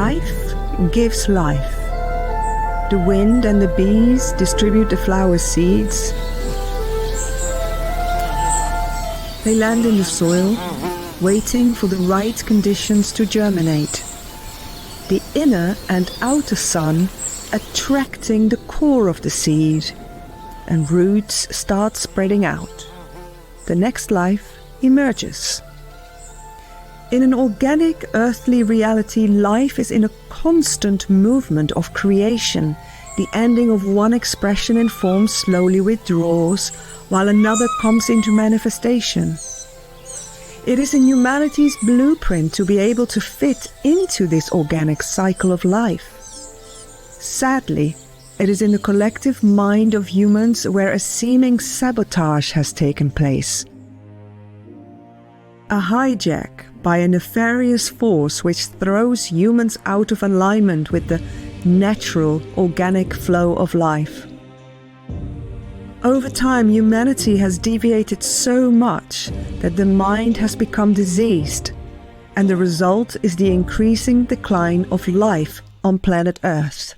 Life gives life. The wind and the bees distribute the flower seeds. They land in the soil, waiting for the right conditions to germinate. The inner and outer sun attracting the core of the seed, and roots start spreading out. The next life emerges. In an organic earthly reality, life is in a constant movement of creation. The ending of one expression in form slowly withdraws, while another comes into manifestation. It is in humanity's blueprint to be able to fit into this organic cycle of life. Sadly, it is in the collective mind of humans where a seeming sabotage has taken place. A hijack by a nefarious force which throws humans out of alignment with the natural, organic flow of life. Over time, humanity has deviated so much that the mind has become diseased, and the result is the increasing decline of life on planet Earth.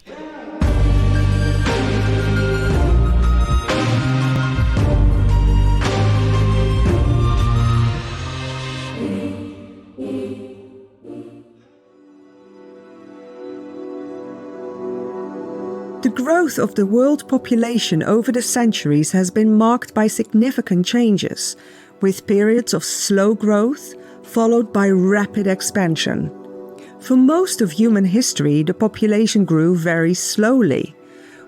The growth of the world population over the centuries has been marked by significant changes, with periods of slow growth followed by rapid expansion. For most of human history, the population grew very slowly,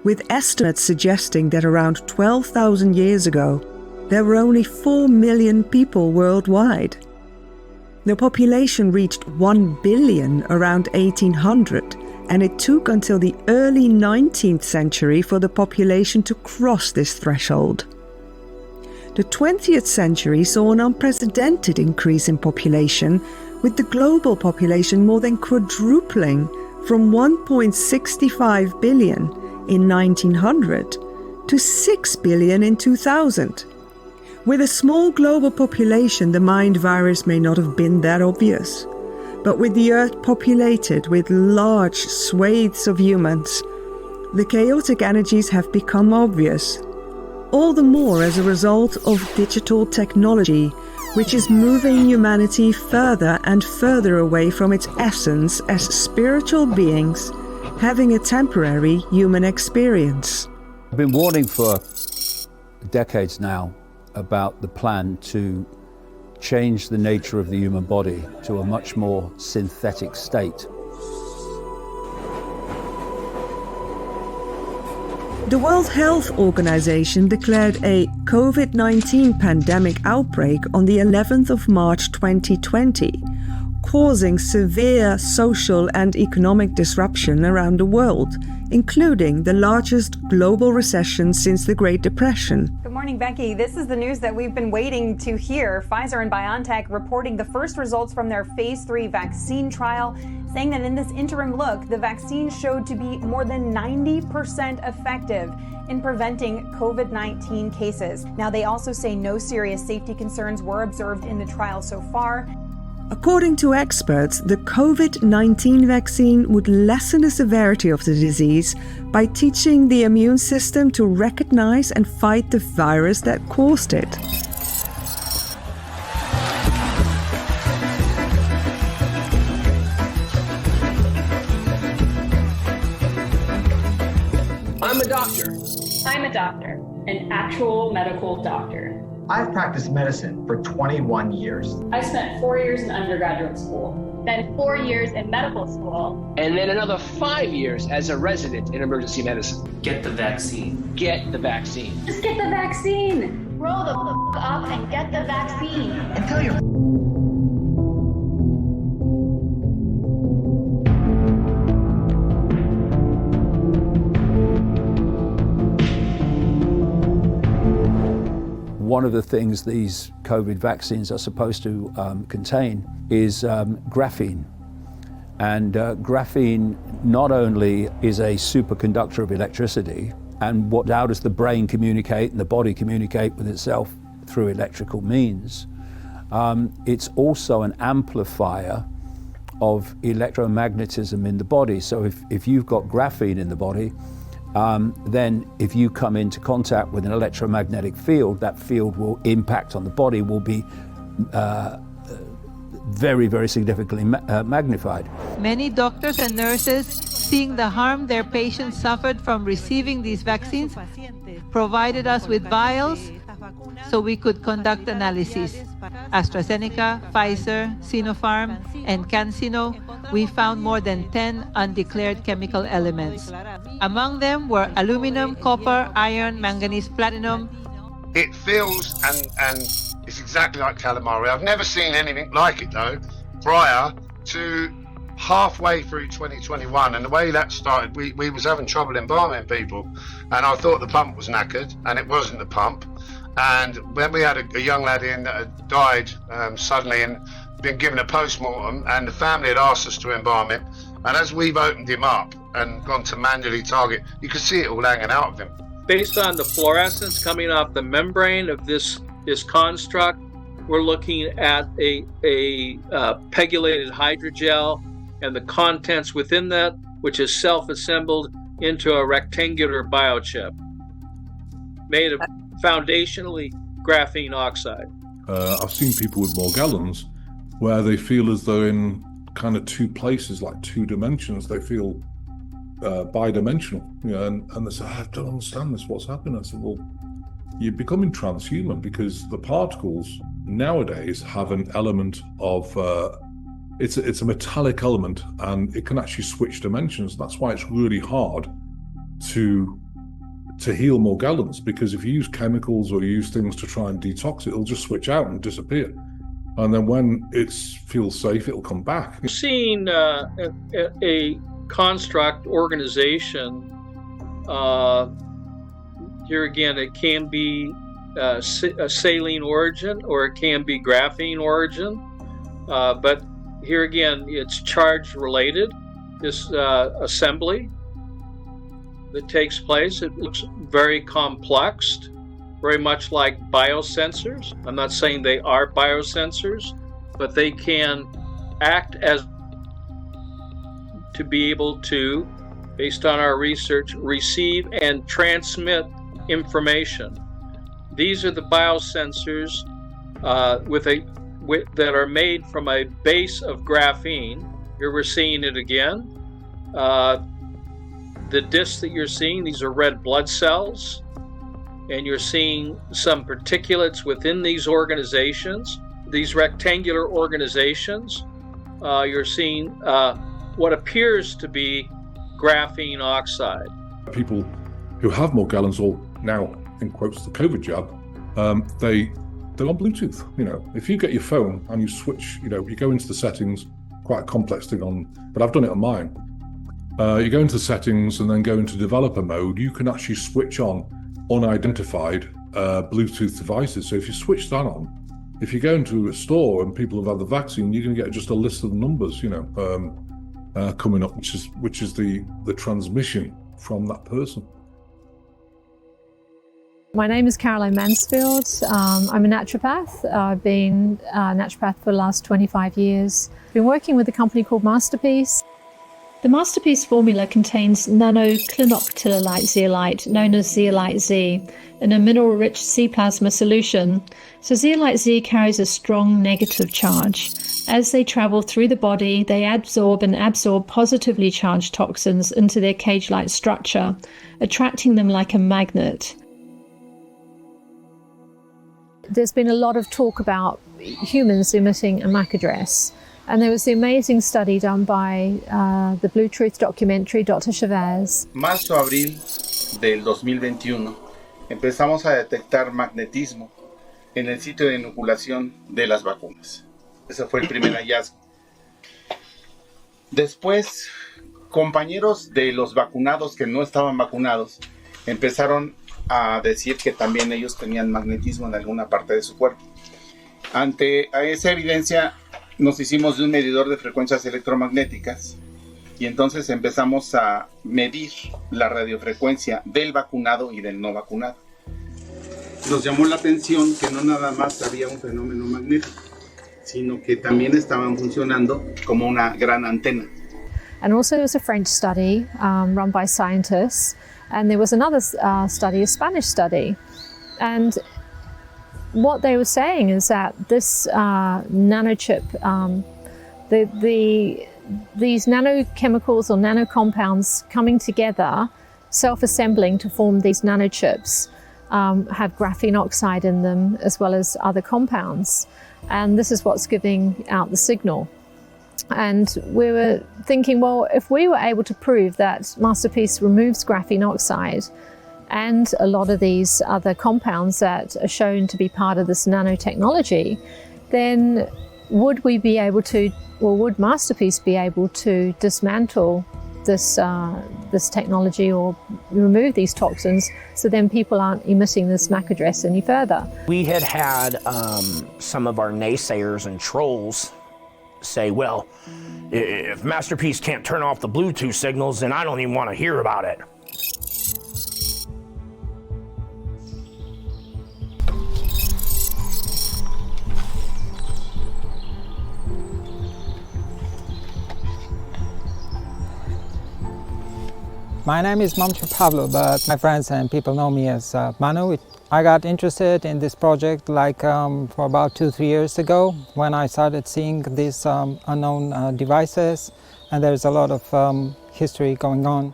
with estimates suggesting that around 12,000 years ago, there were only 4 million people worldwide. The population reached 1 billion around 1800, and it took until the early 19th century for the population to cross this threshold. The 20th century saw an unprecedented increase in population, with the global population more than quadrupling from 1.65 billion in 1900 to 6 billion in 2000. With a small global population, the mind virus may not have been that obvious. But with the Earth populated with large swathes of humans, the chaotic energies have become obvious. All the more as a result of digital technology, which is moving humanity further and further away from its essence as spiritual beings having a temporary human experience. I've been warning for decades now about the plan to change the nature of the human body to a much more synthetic state. The World Health Organization declared a COVID-19 pandemic outbreak on the 11th of March 2020, causing severe social and economic disruption around the world, including the largest global recession since the Great Depression. Good morning, Becky. This is the news that we've been waiting to hear. Pfizer and BioNTech reporting the first results from their phase 3 vaccine trial, saying that in this interim look, the vaccine showed to be more than 90% effective in preventing COVID-19 cases. Now, they also say no serious safety concerns were observed in the trial so far. According to experts, the COVID-19 vaccine would lessen the severity of the disease by teaching the immune system to recognize and fight the virus that caused it. I'm a doctor. I'm a doctor, an actual medical doctor. I've practiced medicine for 21 years. I spent 4 years in undergraduate school, then 4 years in medical school, and then another 5 years as a resident in emergency medicine. Get the vaccine. Get the vaccine. Just get the vaccine. Roll the up and get the vaccine. And tell your One of the things these COVID vaccines are supposed to contain is graphene. And graphene not only is a superconductor of electricity, and how does the brain communicate and the body communicate with itself through electrical means, it's also an amplifier of electromagnetism in the body. So if you've got graphene in the body, then if you come into contact with an electromagnetic field, that field will impact on the body, will be very, very significantly magnified. Many doctors and nurses, seeing the harm their patients suffered from receiving these vaccines, provided us with vials so we could conduct analyses. AstraZeneca, Pfizer, Sinopharm, and CanSino, we found more than 10 undeclared chemical elements. Among them were aluminum, copper, iron, manganese, platinum. It feels and it's exactly like calamari. I've never seen anything like it though, prior to halfway through 2021, and the way that started, we was having trouble embalming people, and I thought the pump was knackered, and it wasn't the pump. And when we had a young lad in that had died suddenly and been given a post-mortem, and the family had asked us to embalm him, and as we've opened him up and gone to manually target, you could see it all hanging out of him. Based on the fluorescence coming off the membrane of this construct, we're looking at a pegulated hydrogel and the contents within that, which is self-assembled into a rectangular biochip made of foundationally graphene oxide. I've seen people with Morgellons where they feel as though in kind of two places, like two dimensions, they feel bidimensional, and they say, I don't understand this, what's happening? I said, well, you're becoming transhuman because the particles nowadays have an element of, it's a metallic element, and it can actually switch dimensions. That's why it's really hard to heal Morgellons, because if you use chemicals or you use things to try and detox it, it'll just switch out and disappear. And then when it feels safe, it'll come back. Seeing a construct organization, here again, it can be a saline origin or it can be graphene origin, but here again, it's charge related, this assembly that takes place. It looks very complex, very much like biosensors. I'm not saying they are biosensors, but they can act as to be able to, based on our research, receive and transmit information. These are the biosensors that are made from a base of graphene. Here we're seeing it again. The discs that you're seeing, these are red blood cells, and you're seeing some particulates within these organizations, these rectangular organizations. You're seeing what appears to be graphene oxide. People who have Morgellons, or now in quotes the COVID jab, they're on Bluetooth. If you get your phone and you switch, you go into the settings, quite a complex thing but I've done it on mine. You go into the settings and then go into developer mode. You can actually switch on unidentified Bluetooth devices. So if you switch that on, if you go into a store and people have had the vaccine, you can get just a list of numbers, coming up, which is the transmission from that person. My name is Caroline Mansfield. I'm a naturopath. I've been a naturopath for the last 25 years. I've been working with a company called Masterpiece. The Masterpiece formula contains nanoclinoptilolite zeolite, known as zeolite Z, in a mineral-rich C plasma solution. So zeolite Z carries a strong negative charge. As they travel through the body, they absorb positively charged toxins into their cage-like structure, attracting them like a magnet. There's been a lot of talk about humans emitting a MAC address. And there was the amazing study done by the Blue Truth documentary, Dr. Chavez. Marzo-abril del 2021 empezamos a detectar magnetismo en el sitio de inoculación de las vacunas. Ese fue el primer hallazgo. Después, compañeros de los vacunados que no estaban vacunados empezaron a decir que también ellos tenían magnetismo en alguna parte de su cuerpo. Ante esa evidencia, nos hicimos de un medidor de frecuencias electromagnéticas y entonces empezamos a medir la radiofrecuencia del vacunado y del no vacunado. Nos llamó la atención que no nada más había un fenómeno magnético, sino que también estaban funcionando como una gran antena. And also there was a French study run by scientists, and there was another study, a Spanish study. And what they were saying is that this nanochip, these nanochemicals or nanocompounds coming together, self-assembling to form these nanochips, have graphene oxide in them as well as other compounds. And this is what's giving out the signal. And we were thinking, well, if we were able to prove that Masterpiece removes graphene oxide and a lot of these other compounds that are shown to be part of this nanotechnology, then would we be able to, or would Masterpiece be able to dismantle this technology or remove these toxins so then people aren't emitting this MAC address any further? We had some of our naysayers and trolls say, well, if Masterpiece can't turn off the Bluetooth signals, then I don't even want to hear about it. My name is Mamcho Pablo, but my friends and people know me as Manu. I got interested in this project for about 2-3 years ago when I started seeing these unknown devices, and there's a lot of history going on.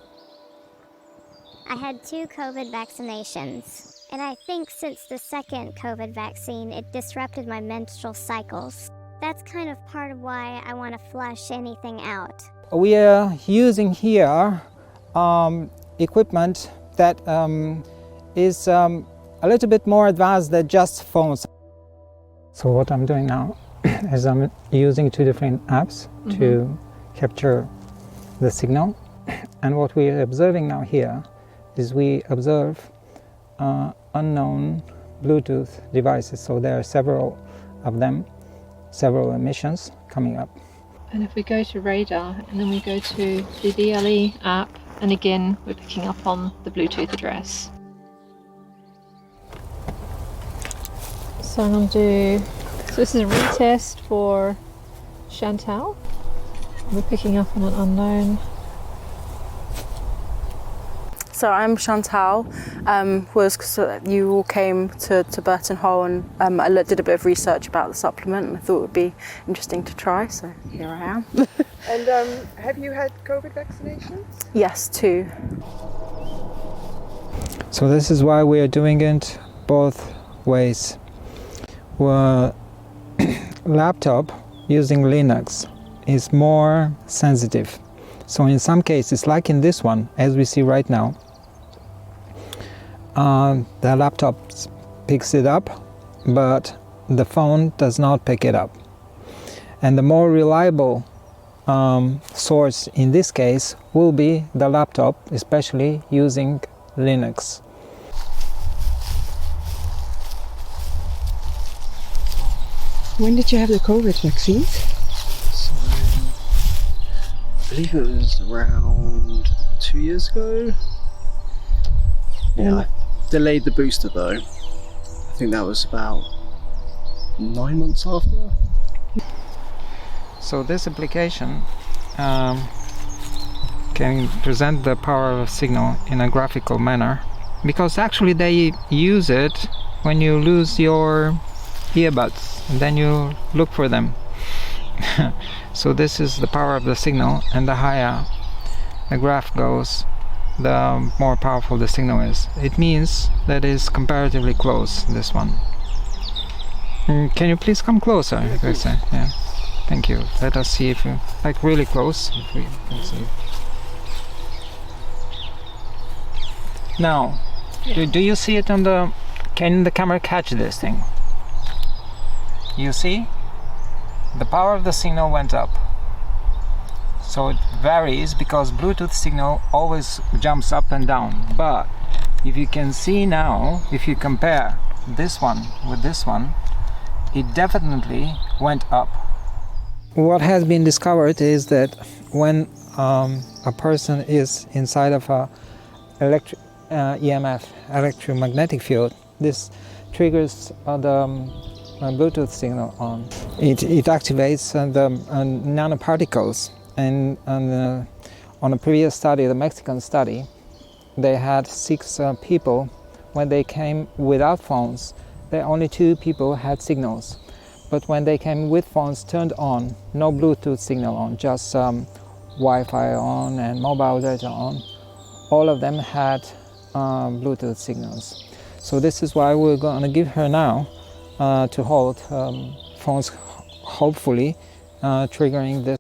I had 2 COVID vaccinations, and I think since the second COVID vaccine, it disrupted my menstrual cycles. That's kind of part of why I want to flush anything out. We are using here equipment that is a little bit more advanced than just phones. So what I'm doing now is I'm using 2 different apps to capture the signal. And what we are observing now here is we observe unknown Bluetooth devices. So there are several of them, several emissions coming up. And if we go to radar and then we go to the BLE app, and again we're picking up on the Bluetooth address. So I'm going to do, so this is a retest for Chantal. We're picking up on an unknown. So I'm Chantal, you all came to Burton Hole, and I did a bit of research about the supplement and I thought it would be interesting to try, so here I am. And have you had COVID vaccinations? Yes, 2. So this is why we are doing it both ways. Laptop using Linux is more sensitive. So in some cases, like in this one, as we see right now, the laptop picks it up, but the phone does not pick it up. And the more reliable source in this case will be the laptop, especially using Linux. When did you have the COVID vaccines? So, I believe it was around 2 years ago. Yeah, I delayed the booster though. I think that was about 9 months after. So this application can present the power of a signal in a graphical manner, because actually they use it when you lose your earbuds and then you look for them. So this is the power of the signal, and the higher the graph goes, the more powerful the signal is. It means that it is comparatively close, this one. Can you please come closer? Yeah. Thank you. Let us see if you, like really close. If we can see. Now, do you see it on the, can the camera catch this thing? You see? The power of the signal went up. So it varies because Bluetooth signal always jumps up and down. But if you can see now, if you compare this one with this one, it definitely went up. What has been discovered is that when a person is inside of a EMF, electromagnetic field, this triggers the Bluetooth signal on. It activates the nanoparticles, and on a previous study, the Mexican study, they had 6 people. When they came without phones, only 2 people had signals. But when they came with phones turned on, no Bluetooth signal on, just Wi-Fi on and mobile data on, all of them had Bluetooth signals. So this is why we're going to give her now to hold phones, hopefully triggering this.